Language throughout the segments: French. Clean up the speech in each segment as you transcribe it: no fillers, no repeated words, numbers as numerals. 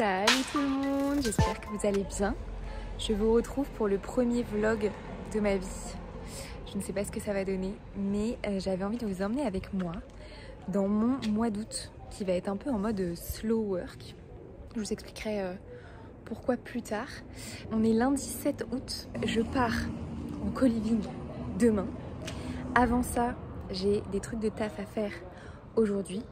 Salut tout le monde, j'espère que vous allez bien. Je vous retrouve pour le premier vlog de ma vie. Je ne sais pas ce que ça va donner, mais j'avais envie de vous emmener avec moi dans mon mois d'août qui va être un peu en mode slow work. Je vous expliquerai pourquoi plus tard. On est lundi 7 août, je pars en co-living demain. Avant ça, j'ai des trucs de taf à faire aujourd'hui.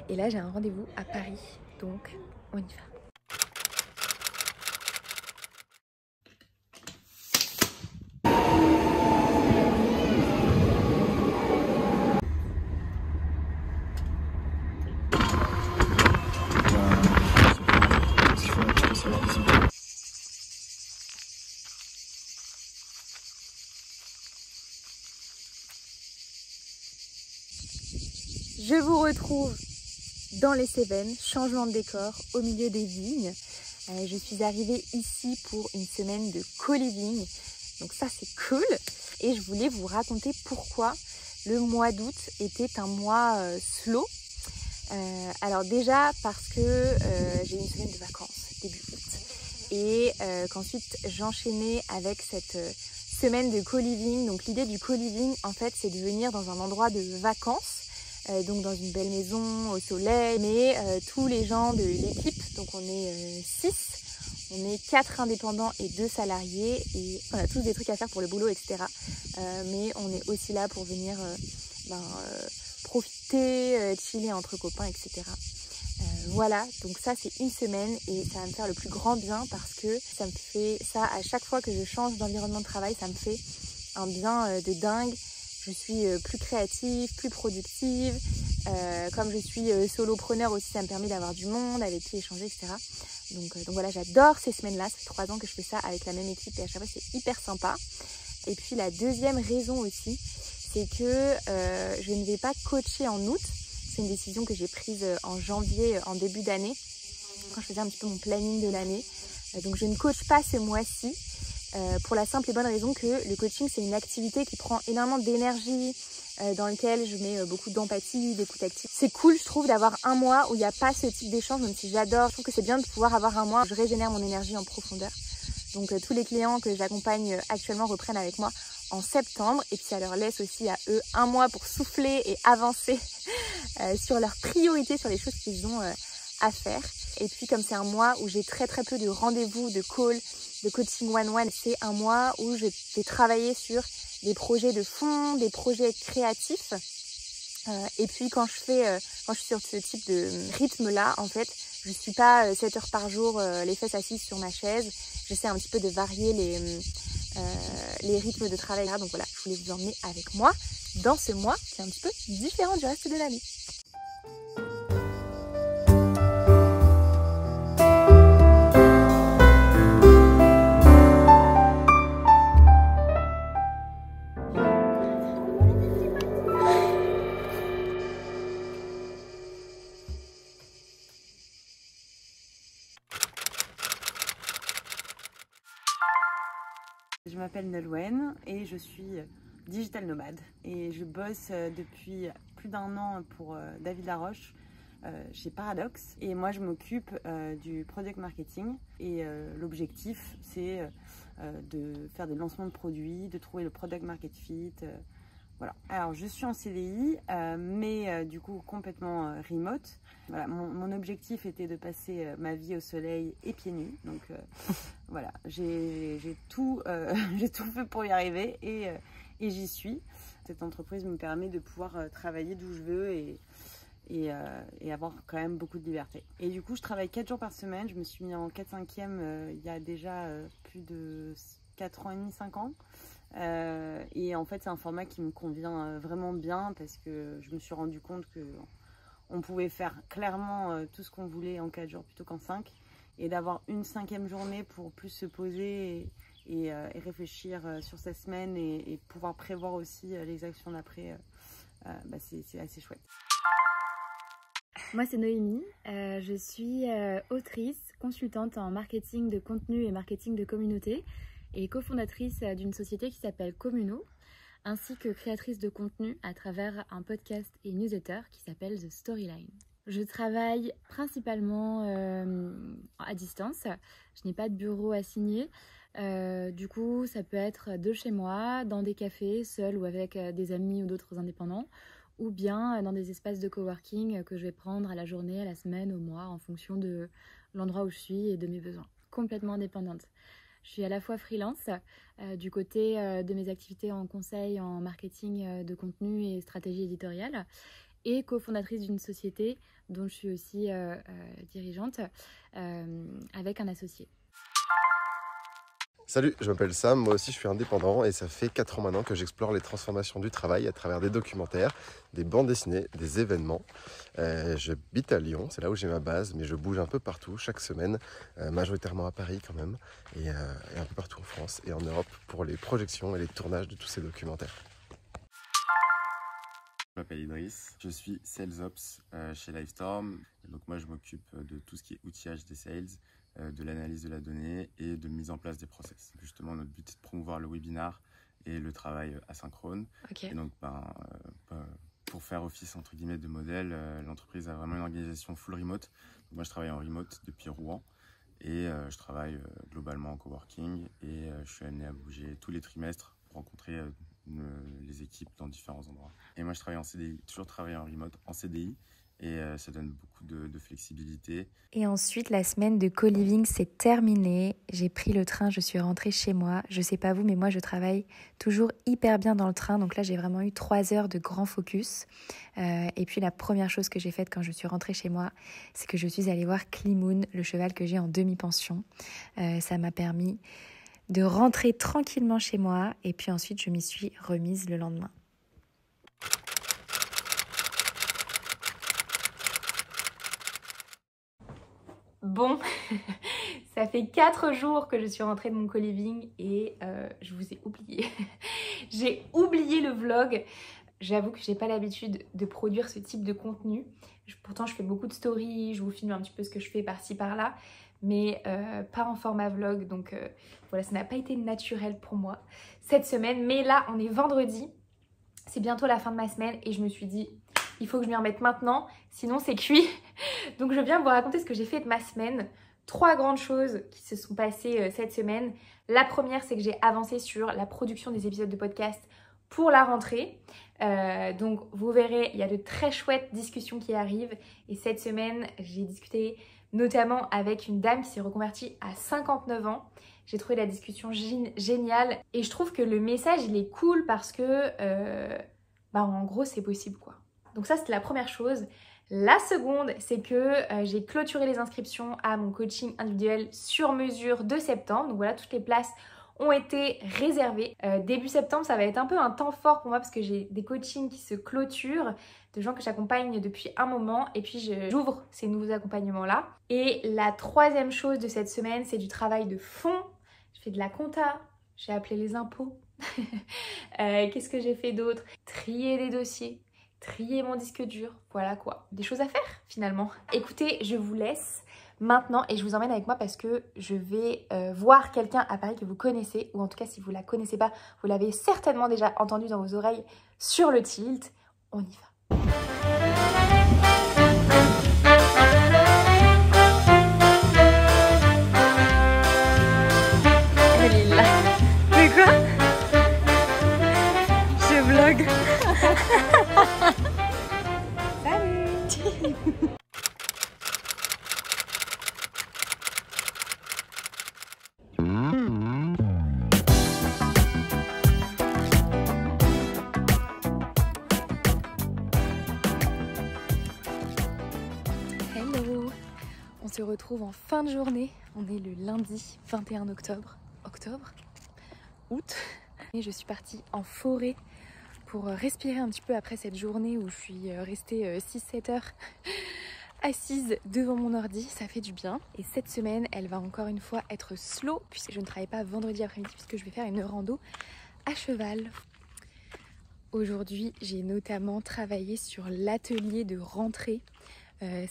Et là, j'ai un rendez-vous à Paris, donc on y va. Je vous retrouve dans les Cévennes, changement de décor, au milieu des vignes. Je suis arrivée ici pour une semaine de co-living, donc ça c'est cool. Et je voulais vous raconter pourquoi le mois d'août était un mois slow. Alors déjà parce que j'ai eu une semaine de vacances début août et qu'ensuite j'enchaînais avec cette semaine de co-living. Donc l'idée du co-living en fait c'est de venir dans un endroit de vacances. Donc dans une belle maison au soleil, mais tous les gens de l'équipe, donc on est 6, on est 4 indépendants et 2 salariés et on a tous des trucs à faire pour le boulot, etc. Mais on est aussi là pour venir profiter, chiller entre copains, etc. Voilà, donc ça c'est une semaine et ça va me faire le plus grand bien parce que ça me fait ça à chaque fois que je change d'environnement de travail, ça me fait un bien de dingue. Je suis plus créative, plus productive. Comme je suis solopreneur aussi, ça me permet d'avoir du monde avec qui échanger, etc. Donc voilà, j'adore ces semaines-là. Ça fait 3 ans que je fais ça avec la même équipe et à chaque fois, c'est hyper sympa. Et puis la deuxième raison aussi, c'est que je ne vais pas coacher en août. C'est une décision que j'ai prise en janvier, en début d'année, quand je faisais un petit peu mon planning de l'année. Donc je ne coach pas ce mois-ci. Pour la simple et bonne raison que le coaching c'est une activité qui prend énormément d'énergie, dans lequel je mets beaucoup d'empathie, d'écoute active. C'est cool je trouve d'avoir un mois où il n'y a pas ce type d'échange, même si j'adore. Je trouve que c'est bien de pouvoir avoir un mois où je régénère mon énergie en profondeur. Donc tous les clients que j'accompagne actuellement reprennent avec moi en septembre et puis ça leur laisse aussi à eux un mois pour souffler et avancer sur leurs priorités, sur les choses qu'ils ont à faire. Et puis comme c'est un mois où j'ai très peu de rendez-vous, de calls, de coaching one-one, c'est un mois où je vais travailler sur des projets de fond, des projets créatifs. Et puis quand je suis sur ce type de rythme-là, en fait, je suis pas 7 heures par jour les fesses assises sur ma chaise. J'essaie un petit peu de varier les rythmes de travail. Donc voilà, je voulais vous emmener avec moi dans ce mois qui est un petit peu différent du reste de l'année. Je m'appelle Nolwenn et je suis digital nomade et je bosse depuis plus d'1 an pour David Laroche chez Paradox et moi je m'occupe du product marketing et l'objectif c'est de faire des lancements de produits, de trouver le product market fit. Voilà. Alors je suis en CDI mais du coup complètement remote. Voilà, mon objectif était de passer ma vie au soleil et pieds nus. Donc voilà, j'ai tout fait pour y arriver et j'y suis. Cette entreprise me permet de pouvoir travailler d'où je veux et avoir quand même beaucoup de liberté. Et du coup, je travaille 4 jours par semaine. Je me suis mis en 4/5e il y a déjà plus de 4 ans et demi, 5 ans. Et en fait, c'est un format qui me convient vraiment bien parce que je me suis rendu compte qu'on pouvait faire clairement tout ce qu'on voulait en 4 jours plutôt qu'en 5. Et d'avoir une 5e journée pour plus se poser et réfléchir sur sa semaine et pouvoir prévoir aussi les actions d'après, c'est assez chouette. Moi c'est Noémie, je suis autrice, consultante en marketing de contenu et marketing de communauté et cofondatrice d'une société qui s'appelle Communo, ainsi que créatrice de contenu à travers un podcast et newsletter qui s'appelle The Storyline. Je travaille principalement à distance. Je n'ai pas de bureau assigné. Du coup, ça peut être de chez moi, dans des cafés, seul ou avec des amis ou d'autres indépendants, ou bien dans des espaces de coworking que je vais prendre à la journée, à la semaine, au mois, en fonction de l'endroit où je suis et de mes besoins. Complètement indépendante. Je suis à la fois freelance, du côté de mes activités en conseil, en marketing de contenu et stratégie éditoriale, et cofondatrice d'une société dont je suis aussi dirigeante avec un associé. Salut, je m'appelle Sam, moi aussi je suis indépendant et ça fait 4 ans maintenant que j'explore les transformations du travail à travers des documentaires, des bandes dessinées, des événements. J'habite à Lyon, c'est là où j'ai ma base, mais je bouge un peu partout chaque semaine, majoritairement à Paris quand même, et un peu partout en France et en Europe pour les projections et les tournages de tous ces documentaires. Je m'appelle Idriss, je suis Sales Ops chez Livestorm. Donc moi je m'occupe de tout ce qui est outillage des sales, de l'analyse de la donnée et de mise en place des process. Justement, notre but est de promouvoir le webinar et le travail asynchrone. Okay. Et donc, pour faire office entre guillemets de modèle, l'entreprise a vraiment une organisation full remote. Donc, moi, je travaille en remote depuis Rouen et je travaille globalement en coworking et je suis amené à bouger tous les trimestres pour rencontrer les équipes dans différents endroits. Et moi, je travaille en CDI, toujours travaillé en remote, en CDI. Et ça donne beaucoup de flexibilité. Et ensuite, la semaine de co-living s'est terminée. J'ai pris le train, je suis rentrée chez moi. Je sais pas vous, mais moi, je travaille toujours hyper bien dans le train. Donc là, j'ai vraiment eu 3 heures de grand focus. Et puis, la première chose que j'ai faite quand je suis rentrée chez moi, c'est que je suis allée voir Klimoun, le cheval que j'ai en demi-pension. Ça m'a permis de rentrer tranquillement chez moi. Et puis ensuite, je m'y suis remise le lendemain. Bon, ça fait 4 jours que je suis rentrée de mon co-living et je vous ai oublié. J'ai oublié le vlog. J'avoue que j'ai pas l'habitude de produire ce type de contenu. Pourtant, je fais beaucoup de stories, je vous filme un petit peu ce que je fais par-ci par-là, mais pas en format vlog. Donc voilà, ça n'a pas été naturel pour moi cette semaine. Mais là, on est vendredi, c'est bientôt la fin de ma semaine et je me suis dit, il faut que je m'y remette maintenant, sinon c'est cuit. Donc je viens vous raconter ce que j'ai fait de ma semaine. 3 grandes choses qui se sont passées cette semaine. La première, c'est que j'ai avancé sur la production des épisodes de podcast pour la rentrée. Donc vous verrez, il y a de très chouettes discussions qui arrivent. Et cette semaine, j'ai discuté notamment avec une dame qui s'est reconvertie à 59 ans. J'ai trouvé la discussion géniale. Et je trouve que le message, il est cool parce que, en gros, c'est possible quoi. Donc ça, c'était la première chose. La seconde, c'est que j'ai clôturé les inscriptions à mon coaching individuel sur mesure de septembre. Donc voilà, toutes les places ont été réservées. Début septembre, ça va être un peu un temps fort pour moi parce que j'ai des coachings qui se clôturent, de gens que j'accompagne depuis un moment. Et puis j'ouvre ces nouveaux accompagnements-là. Et la troisième chose de cette semaine, c'est du travail de fond. Je fais de la compta, j'ai appelé les impôts. Qu'est-ce que j'ai fait d'autre? Trier des dossiers. Trier mon disque dur, voilà quoi. Des choses à faire finalement. Écoutez, je vous laisse maintenant et je vous emmène avec moi parce que je vais voir quelqu'un à Paris que vous connaissez, ou en tout cas si vous la connaissez pas, vous l'avez certainement déjà entendu dans vos oreilles sur le Tilt. On y va. Elle est là. Mais quoi? Je vlog. Hello, on se retrouve en fin de journée. On est le lundi 21 octobre. Août. Et je suis partie en forêt pour respirer un petit peu après cette journée où je suis restée 6-7 heures assise devant mon ordi, ça fait du bien. Et cette semaine, elle va encore une fois être slow puisque je ne travaille pas vendredi après-midi puisque je vais faire une rando à cheval. Aujourd'hui, j'ai notamment travaillé sur l'atelier de rentrée.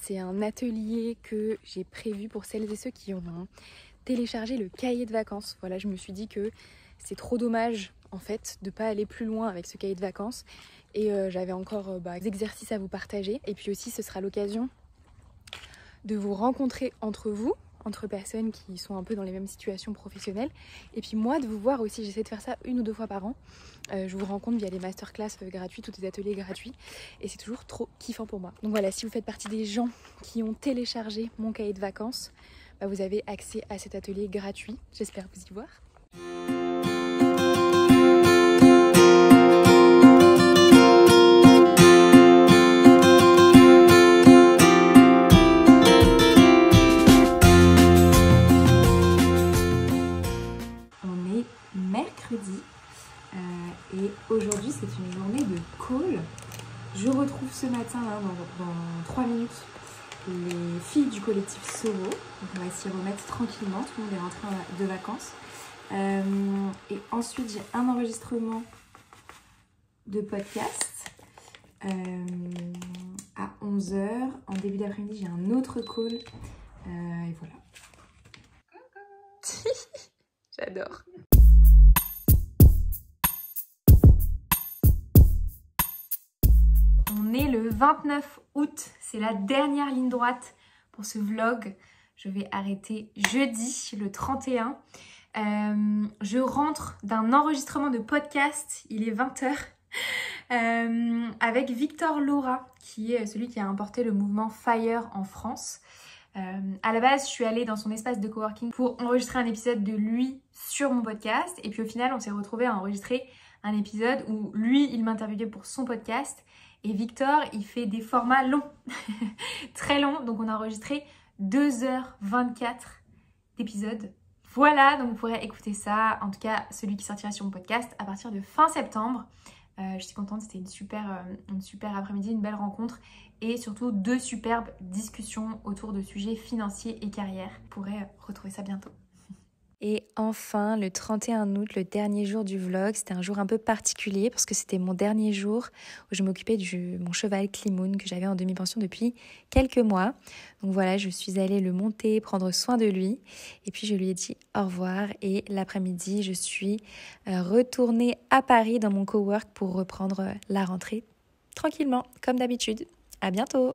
C'est un atelier que j'ai prévu pour celles et ceux qui ont téléchargé le cahier de vacances. Voilà, je me suis dit que c'est trop dommage en fait de pas aller plus loin avec ce cahier de vacances et j'avais encore des exercices à vous partager et puis aussi ce sera l'occasion de vous rencontrer entre vous, entre personnes qui sont un peu dans les mêmes situations professionnelles. Et puis moi, de vous voir aussi, j'essaie de faire ça 1 ou 2 fois par an. Je vous rencontre via des masterclass gratuites ou des ateliers gratuits. Et c'est toujours trop kiffant pour moi. Donc voilà, si vous faites partie des gens qui ont téléchargé mon cahier de vacances, vous avez accès à cet atelier gratuit. J'espère vous y voir. Mercredi et aujourd'hui c'est une journée de call. Je retrouve ce matin là, dans 3 minutes les filles du collectif Soro. Donc on va s'y remettre tranquillement, tout le monde est rentré de vacances. Et ensuite j'ai un enregistrement de podcast à 11h. En début d'après-midi j'ai un autre call et voilà. J'adore. On est le 29 août, c'est la dernière ligne droite pour ce vlog. Je vais arrêter jeudi, le 31. Je rentre d'un enregistrement de podcast, il est 20h, avec Victor Laura, qui est celui qui a importé le mouvement FIRE en France. À la base, je suis allée dans son espace de coworking pour enregistrer un épisode de lui sur mon podcast. Et puis au final, on s'est retrouvés à enregistrer un épisode où lui, il m'interviewait pour son podcast. Et Victor, il fait des formats longs, très longs. Donc on a enregistré 2h24 d'épisodes. Voilà, donc vous pourrez écouter ça, en tout cas celui qui sortira sur mon podcast à partir de fin septembre. Je suis contente, c'était une super après-midi, une belle rencontre et surtout 2 superbes discussions autour de sujets financiers et carrière. Vous pourrez retrouver ça bientôt. Et enfin, le 31 août, le dernier jour du vlog, c'était un jour un peu particulier parce que c'était mon dernier jour où je m'occupais de mon cheval Klimoun que j'avais en demi-pension depuis quelques mois. Donc voilà, je suis allée le monter, prendre soin de lui et puis je lui ai dit au revoir et l'après-midi, je suis retournée à Paris dans mon cowork pour reprendre la rentrée tranquillement, comme d'habitude. À bientôt!